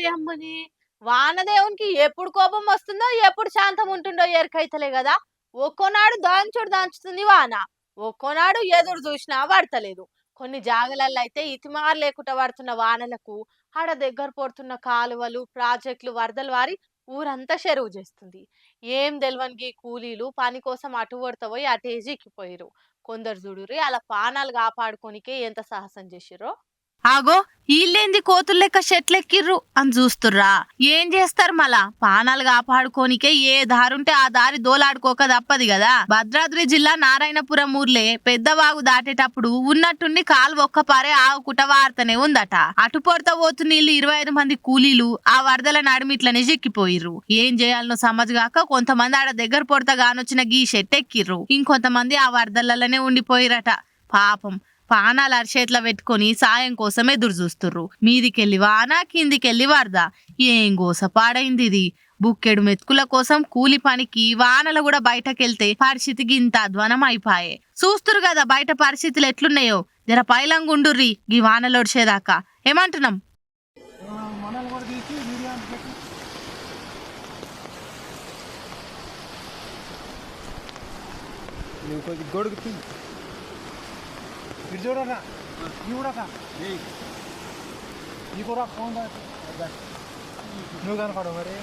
ఓయమ్మని! వానదేవునికి ఎప్పుడు కోపం వస్తుందో, ఎప్పుడు శాంతం ఉంటుండో ఎరుకైతలే గదా! ఒక్కోనాడు దంచుడు దంచుతుంది వాన. ఒక్కోనాడు ఎదురు జూషినా పడతలేదు. కొన్ని జాగలల్లో అయితే ఇతిమారు లేకుండా పడుతున్న వానలకు ఆడ దగ్గర పడుతున్న కాలువలు, ప్రాజెక్టులు వరదలు వారి ఊరంతా షెరువు జేస్తుంది. ఏం దెల్వని గీ కూలీలు పని కోసం అటు ఉడత పోయి అటే చిక్కిపోయిర్రు. కొందరు జూడుర్రి ఆళ్ళ పానాలు కాపాడుకోనికే ఎంత సాహసం జేసిర్రో. ఆగో ఈళ్ళేంది కోతుల్లెక్క చెట్లెక్కిర్రు అని చూస్తుర్రా ఏం చేస్తారు మళ్ళా పానాలు కాపాడుకోనికే ఏ దారుంటే ఆ దారి దోలాడుకోక తప్పది కదా. భద్రాద్రి జిల్లా నారాయణపురం ఊర్లే పెద్దవాగు దాటేటప్పుడు ఉన్నట్టుండి కాలు ఒక్క పారే ఆగుకుట వార్తనే ఉందట. అటు పొడత పోతు నీళ్లు 25 మంది కూలీలు ఆ వరదల నడిమిట్లనే చిక్కిపోయిర్రు. ఏం చేయాలనో సమజ్గాక కొంతమంది ఆడ దగ్గర పొడత గానొచ్చిన గీ చెట్టెక్కిర్రు. ఇంకొంతమంది ఆ వరదలలోనే ఉండిపోయిరట. పాపం పానాలు అరిచేట్ల పెట్టుకొని సాయం కోసం ఎదురు చూస్తుర్రు. మీదికెళ్ళి వాన కిందికెళ్ళి వరద. ఏం గోసపాడైంది ఇది. బుక్కెడు మెతుకుల కోసం కూలి పనికి వానలు కూడా బయటకెళ్తే పరిస్థితి గింత అధ్వానం అయిపాయే. చూస్తురు కదా బయట పరిస్థితులు ఎట్లున్నాయో. జర పైలంగుండుర్రి గీ వానలు ఒడిచేదాకా. ఏమంటున్నాం? చూడరా చూడరా ఈ కూడా ఫోన్ నువ్వు కనపడవు మరి